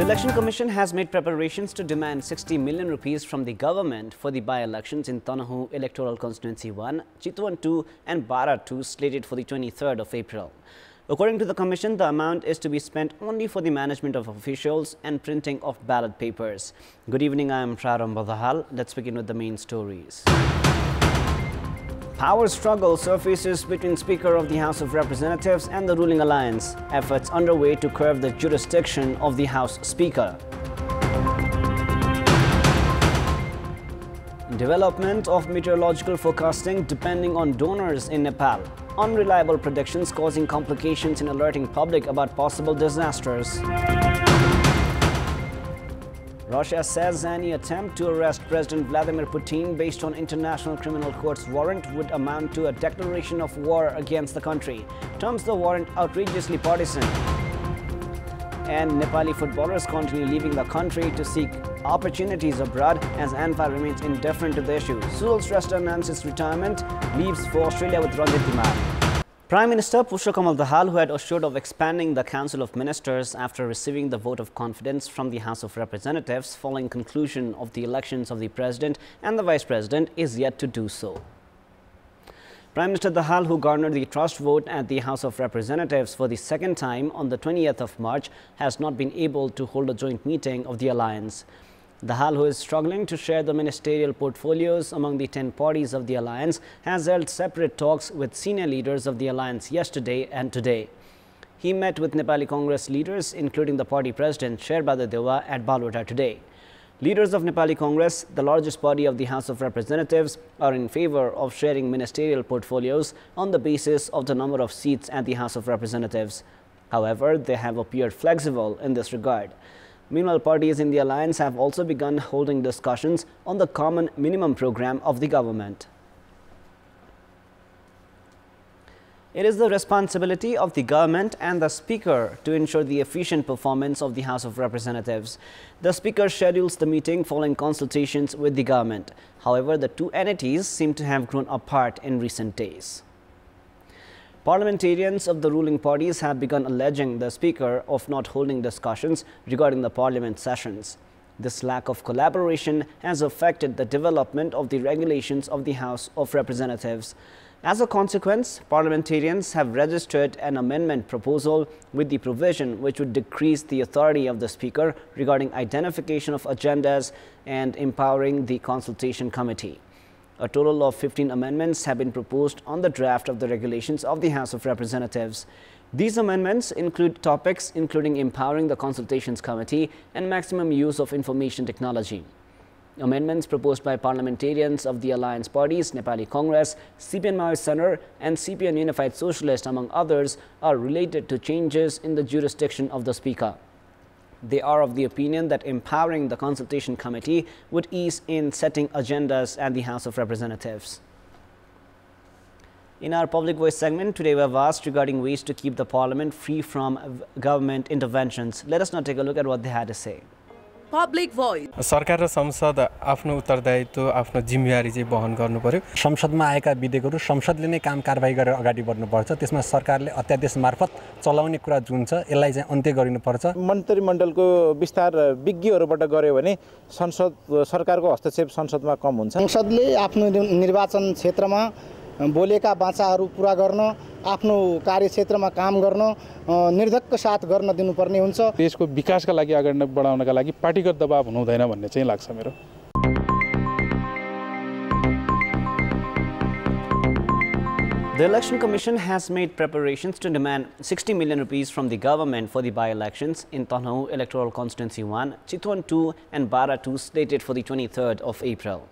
The Election Commission has made preparations to demand 60 million rupees from the government for the by-elections in Tanahu Electoral Constituency 1, Chitwan 2 and Bara 2 slated for the 23rd of April. According to the Commission, the amount is to be spent only for the management of officials and printing of ballot papers. Good evening, I am Dahal. Let's begin with the main stories. Power struggle surfaces between Speaker of the House of Representatives and the ruling alliance. Efforts underway to curb the jurisdiction of the House Speaker. Development of meteorological forecasting depending on donors in Nepal. Unreliable predictions causing complications in alerting public about possible disasters. Russia says any attempt to arrest President Vladimir Putin based on International Criminal Court's warrant would amount to a declaration of war against the country. Terms the warrant outrageously partisan. And Nepali footballers continue leaving the country to seek opportunities abroad as ANFA remains indifferent to the issue. Suzal Shrestha announces retirement, leaves for Australia with Ranjit Kumar. Prime Minister Pushpa Kamal Dahal, who had assured of expanding the Council of Ministers after receiving the vote of confidence from the House of Representatives following conclusion of the elections of the President and the Vice President, is yet to do so. Prime Minister Dahal, who garnered the trust vote at the House of Representatives for the second time on the 20th of March, has not been able to hold a joint meeting of the alliance. Dahal, who is struggling to share the ministerial portfolios among the 10 parties of the alliance, has held separate talks with senior leaders of the alliance yesterday and today. He met with Nepali Congress leaders, including the party president Sherbhadra Dewa, at Balota today. Leaders of Nepali Congress, the largest body of the House of Representatives, are in favor of sharing ministerial portfolios on the basis of the number of seats at the House of Representatives. However, they have appeared flexible in this regard. Meanwhile, parties in the alliance have also begun holding discussions on the common minimum program of the government. It is the responsibility of the government and the Speaker to ensure the efficient performance of the House of Representatives. The Speaker schedules the meeting following consultations with the government. However, the two entities seem to have grown apart in recent days. Parliamentarians of the ruling parties have begun alleging the Speaker of not holding discussions regarding the Parliament sessions. This lack of collaboration has affected the development of the regulations of the House of Representatives. As a consequence, parliamentarians have registered an amendment proposal with the provision which would decrease the authority of the Speaker regarding identification of agendas and empowering the consultation committee. A total of 15 amendments have been proposed on the draft of the regulations of the House of Representatives. These amendments include topics including empowering the consultations committee and maximum use of information technology. Amendments proposed by parliamentarians of the alliance parties, Nepali Congress, CPN Maoist Center and CPN Unified Socialist, among others, are related to changes in the jurisdiction of the Speaker. They are of the opinion that empowering the consultation committee would ease in setting agendas at the House of Representatives. In our Public Voice segment, today we have asked regarding ways to keep the Parliament free from government interventions. Let us now take a look at what they had to say. Public Voice. सरकार र संसद आफ्नो उत्तरदायित्व आफ्नो जिम्मेवारी चाहिँ वहन गर्नु पर्यो संसदमा आएका विधेयकहरु संसदले नै काम कारबाही गरेर अगाडि बढ्नु पर्छ त्यसमा सरकारले अध्यादेश मार्फत चलाउने कुरा जुन छ यसलाई चाहिँ अन्त्य गरिनु पर्छ मन्त्रीमण्डलको विस्तार विज्ञहरूबाट गर्यो भने संसद सरकारको हस्तक्षेप संसदमा कम हुन्छ संसदले आफ्नो निर्वाचन क्षेत्रमा बोलेका बाचाहरू पूरा गर्न आफ्नो कार्यक्षेत्रमा काम गर्न निर्धक्क साथ गर्न दिनुपर्ने हुन्छ देशको विकासका लागि अगाडि बढाउनका लागि पार्टीगत दबाव हुनु हुँदैन भन्ने चाहिँ लाग्छ मेरो The Election Commission has made preparations to demand 60 million rupees from the government for the by-elections in Tanahu Electoral Constituency 1, Chitwan 2 and Bara 2 slated for the 23rd of April.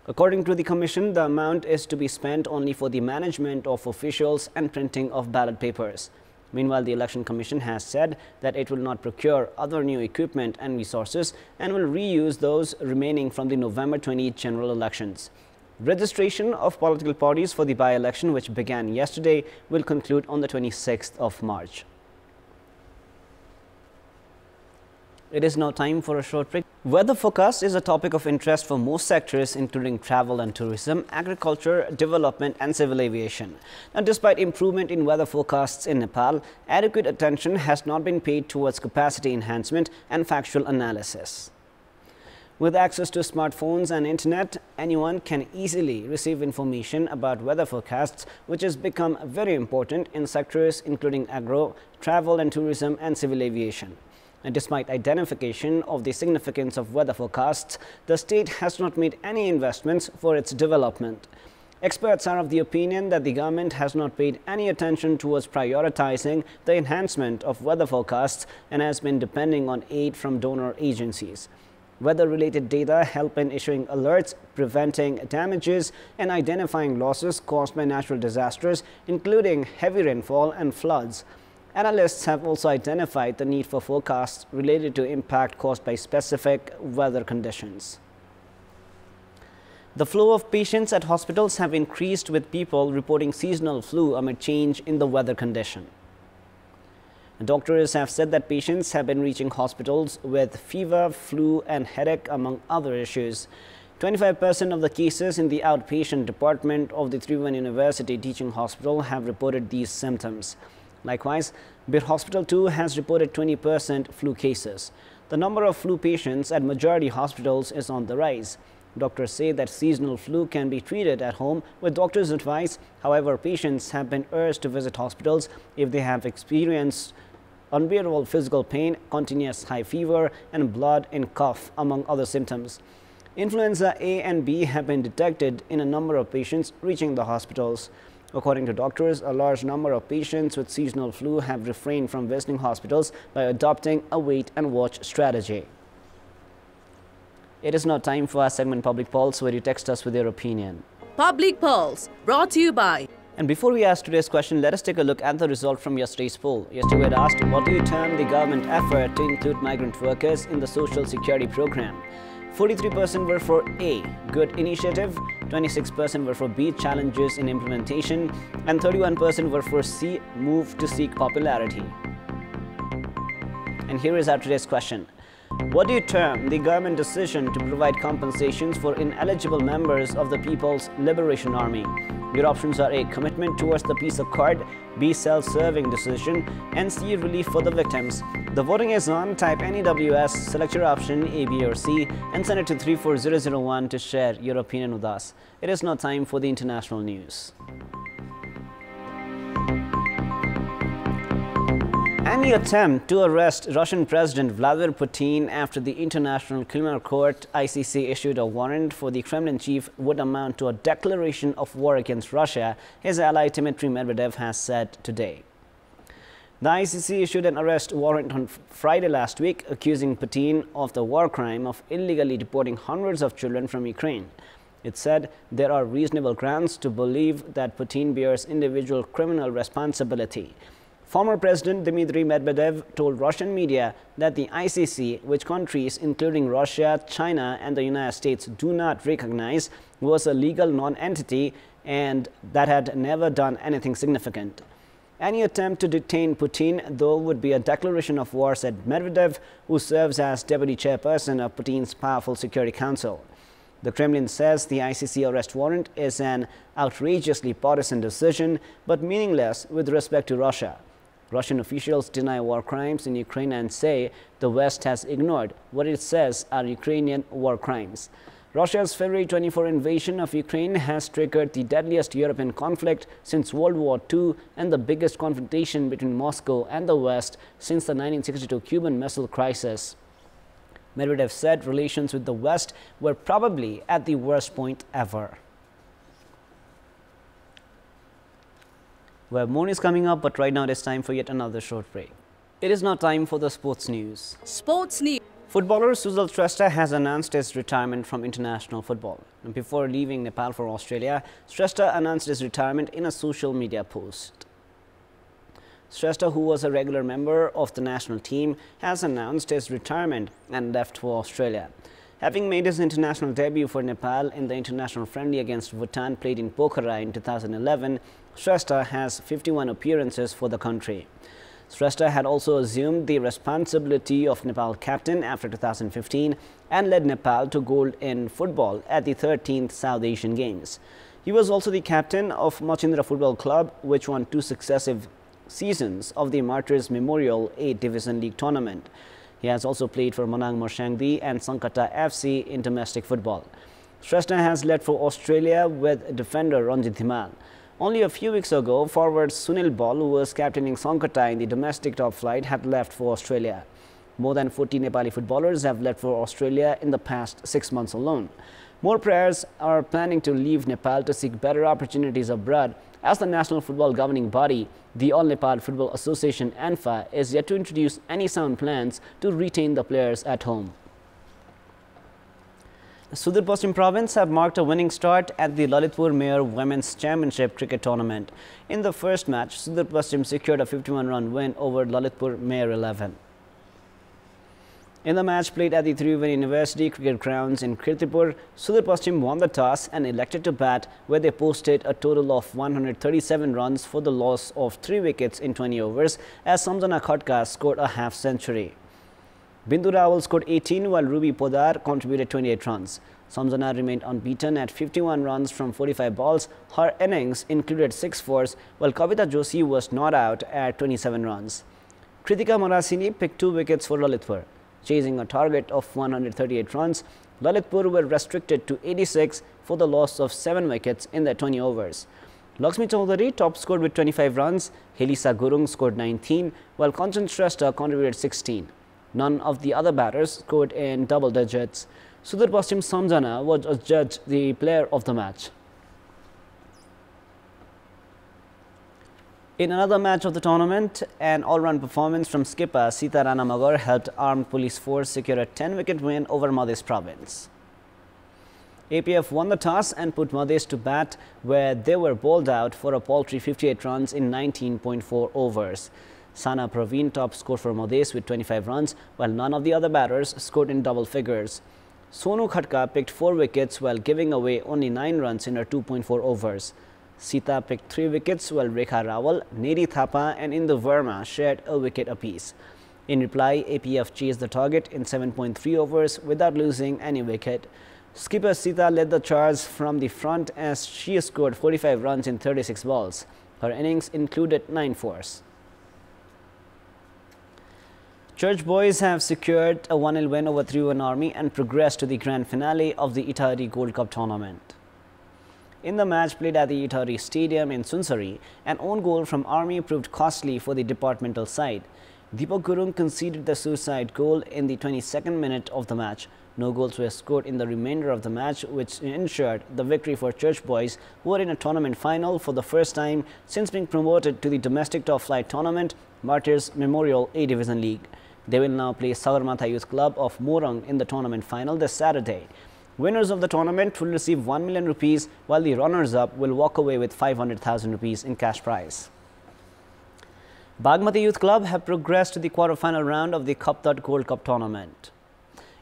According to the Commission, the amount is to be spent only for the management of officials and printing of ballot papers. Meanwhile, the Election Commission has said that it will not procure other new equipment and resources and will reuse those remaining from the November 28 general elections. Registration of political parties for the by-election, which began yesterday, will conclude on the 26th of March. It is now time for a short break. Weather forecast is a topic of interest for most sectors, including travel and tourism, agriculture, development and civil aviation. Now, despite improvement in weather forecasts in Nepal, adequate attention has not been paid towards capacity enhancement and factual analysis. With access to smartphones and internet, anyone can easily receive information about weather forecasts, which has become very important in sectors including agro, travel and tourism and civil aviation. And despite identification of the significance of weather forecasts, the state has not made any investments for its development. Experts are of the opinion that the government has not paid any attention towards prioritizing the enhancement of weather forecasts and has been depending on aid from donor agencies. Weather-related data help in issuing alerts, preventing damages and identifying losses caused by natural disasters, including heavy rainfall and floods. Analysts have also identified the need for forecasts related to impact caused by specific weather conditions. The flow of patients at hospitals have increased, with people reporting seasonal flu amid change in the weather condition. Doctors have said that patients have been reaching hospitals with fever, flu and headache, among other issues. 25% of the cases in the outpatient department of the Tribhuvan University Teaching Hospital have reported these symptoms. Likewise, Bir Hospital too has reported 20% flu cases. The number of flu patients at majority hospitals is on the rise. Doctors say that seasonal flu can be treated at home with doctors' advice. However, patients have been urged to visit hospitals if they have experienced unbearable physical pain, continuous high fever and blood in cough, among other symptoms. Influenza A and B have been detected in a number of patients reaching the hospitals. According to doctors, a large number of patients with seasonal flu have refrained from visiting hospitals by adopting a wait-and-watch strategy. It is now time for our segment Public Pulse, where you text us with your opinion. Public Pulse, brought to you by... And before we ask today's question, let us take a look at the result from yesterday's poll. Yesterday we had asked, what do you term the government effort to include migrant workers in the Social Security program? 43% were for A, good initiative, 26% were for B, challenges in implementation, and 31% were for C, move to seek popularity. And here is our today's question. What do you term the government decision to provide compensations for ineligible members of the People's Liberation Army? Your options are A, commitment towards the peace accord, B, self-serving decision, and C, relief for the victims. The voting is on. Type NEWS, select your option A, B or C and send it to 34001 to share your opinion with us. It is now time for the international news. Any attempt to arrest Russian President Vladimir Putin after the International Criminal Court (ICC) issued a warrant for the Kremlin chief would amount to a declaration of war against Russia, his ally Dmitry Medvedev has said today. The ICC issued an arrest warrant on Friday last week, accusing Putin of the war crime of illegally deporting hundreds of children from Ukraine. It said there are reasonable grounds to believe that Putin bears individual criminal responsibility. Former President Dmitry Medvedev told Russian media that the ICC, which countries including Russia, China and the United States do not recognize, was a legal non-entity and that had never done anything significant. Any attempt to detain Putin, though, would be a declaration of war, said Medvedev, who serves as deputy chairperson of Putin's powerful Security Council. The Kremlin says the ICC arrest warrant is an outrageously partisan decision, but meaningless with respect to Russia. Russian officials deny war crimes in Ukraine and say the West has ignored what it says are Ukrainian war crimes. Russia's February 24 invasion of Ukraine has triggered the deadliest European conflict since World War II and the biggest confrontation between Moscow and the West since the 1962 Cuban Missile Crisis. Medvedev said relations with the West were probably at the worst point ever. Well, more is coming up, but right now it is time for yet another short break. It is now time for the sports news. Sports news. Footballer Sujal Shrestha has announced his retirement from international football. And before leaving Nepal for Australia, Shrestha announced his retirement in a social media post. Shrestha, who was a regular member of the national team, has announced his retirement and left for Australia. Having made his international debut for Nepal in the international friendly against Bhutan played in Pokhara in 2011, Shrestha has 51 appearances for the country. Shrestha had also assumed the responsibility of Nepal captain after 2015 and led Nepal to gold in football at the 13th South Asian Games. He was also the captain of Machindra Football Club, which won 2 successive seasons of the Martyrs Memorial A Division League tournament. He has also played for Manang Morsangdi and Sankata FC in domestic football. Shrestha has led for Australia with defender Ranjit Dhimal. Only a few weeks ago, forward Sunil Bal, who was captaining Sankata in the domestic top flight, had left for Australia. More than 40 Nepali footballers have left for Australia in the past 6 months alone. More players are planning to leave Nepal to seek better opportunities abroad, as the national football governing body, the All Nepal Football Association ANFA, is yet to introduce any sound plans to retain the players at home. The Sudur Paschim province have marked a winning start at the Lalitpur Mayor Women's Championship cricket tournament. In the first match, Sudur Paschim secured a 51-run win over Lalitpur Mayor 11. In the match played at the Triveni University Cricket Grounds in Kantipur, Sudur Paschim won the toss and elected to bat, where they posted a total of 137 runs for the loss of 3 wickets in 20 overs, as Samjana Khatka scored a half-century. Bindu Rawal scored 18, while Ruby Podar contributed 28 runs. Samjana remained unbeaten at 51 runs from 45 balls. Her innings included 6 fours, while Kavita Joshi was not out at 27 runs. Kritika Marasini picked 2 wickets for Lalitpur. Chasing a target of 138 runs, Lalitpur were restricted to 86 for the loss of 7 wickets in their 20 overs. Lakshmi Chaudhary top scored with 25 runs, Helisa Gurung scored 19, while Kanchan Shrestha contributed 16. None of the other batters scored in double digits. Sudur Paschim Samjana was adjudged the player of the match. In another match of the tournament, an all-round performance from skipper Sita Rana Magar helped Armed Police Force secure a 10-wicket win over Madhya Province. APF won the toss and put Madhya to bat, where they were bowled out for a paltry 58 runs in 19.4 overs. Sana Praveen top scored for Madhya with 25 runs, while none of the other batters scored in double figures. Sonu Khatka picked 4 wickets while giving away only 9 runs in her 2.4 overs. Sita picked 3 wickets, while Rekha Rawal, Neri Thapa and Indu Verma shared a wicket apiece. In reply, APF chased the target in 7.3 overs without losing any wicket. Skipper Sita led the charge from the front as she scored 45 runs in 36 balls. Her innings included 9 fours. Church Boys have secured a 1-0 win over Triveni Army and progressed to the grand finale of the Ithari Gold Cup tournament. In the match played at the Ithari Stadium in Sunsari, an own goal from Army proved costly for the departmental side. Deepak Gurung conceded the suicide goal in the 22nd minute of the match. No goals were scored in the remainder of the match, which ensured the victory for Church Boys, who are in a tournament final for the first time since being promoted to the domestic top flight tournament, Martyrs Memorial A Division League. They will now play Sagarmatha Youth Club of Morang in the tournament final this Saturday. Winners of the tournament will receive 1 million rupees, while the runners-up will walk away with 500,000 rupees in cash prize. Bagmati Youth Club have progressed to the quarter-final round of the Kaptat Gold Cup tournament.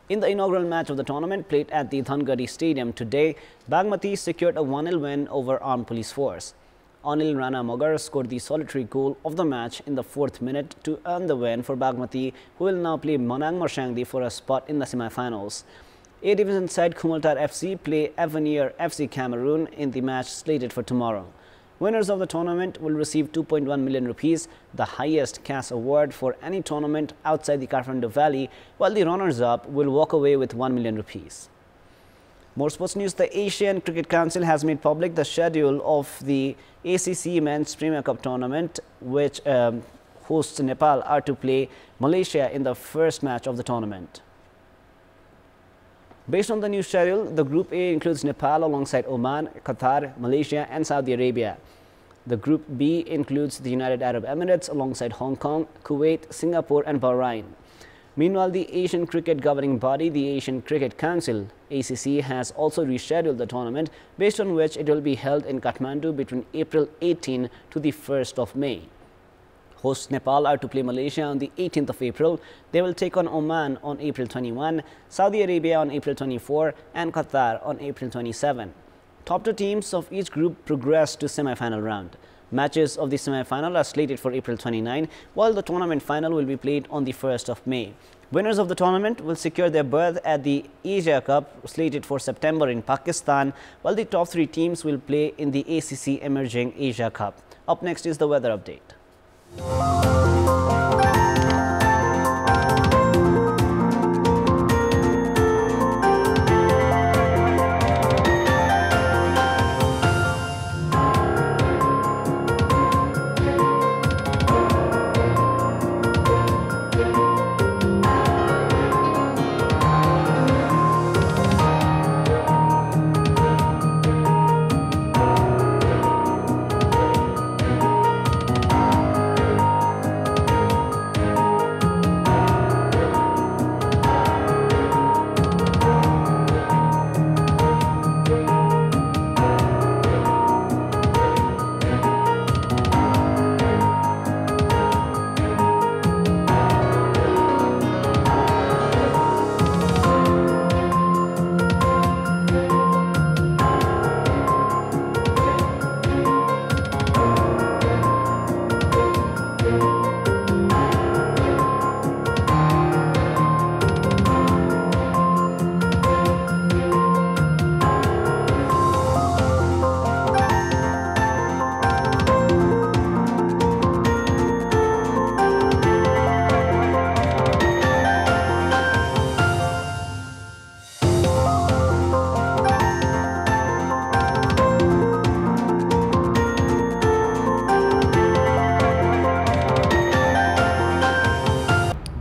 In the inaugural match of the tournament played at the Dhangari Stadium today, Bagmati secured a 1-0 win over Armed Police Force. Anil Rana Magar scored the solitary goal of the match in the 4th minute to earn the win for Bagmati, who will now play Manang Morsangdi for a spot in the semi-finals. A Division side Kumaltar FC play Avenir FC Cameroon in the match slated for tomorrow. Winners of the tournament will receive 2.1 million rupees, the highest cash award for any tournament outside the Kathmandu Valley, while the runners-up will walk away with 1 million rupees. More sports news. The Asian Cricket Council has made public the schedule of the ACC Men's Premier Cup tournament, which hosts Nepal are to play Malaysia in the first match of the tournament. Based on the new schedule, the Group A includes Nepal alongside Oman, Qatar, Malaysia and Saudi Arabia. The Group B includes the United Arab Emirates alongside Hong Kong, Kuwait, Singapore and Bahrain. Meanwhile, the Asian Cricket governing body, the Asian Cricket Council, ACC, has also rescheduled the tournament, based on which it will be held in Kathmandu between April 18 to the 1st of May. Hosts Nepal are to play Malaysia on the 18th of April. They will take on Oman on April 21, Saudi Arabia on April 24 and Qatar on April 27. Top 2 teams of each group progress to semi-final round. Matches of the semi-final are slated for April 29, while the tournament final will be played on the 1st of May. Winners of the tournament will secure their berth at the Asia Cup, slated for September in Pakistan, while the top 3 teams will play in the ACC Emerging Asia Cup. Up next is the weather update.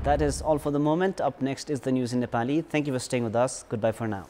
That is all for the moment. Up next is the news in Nepali. Thank you for staying with us. Goodbye for now.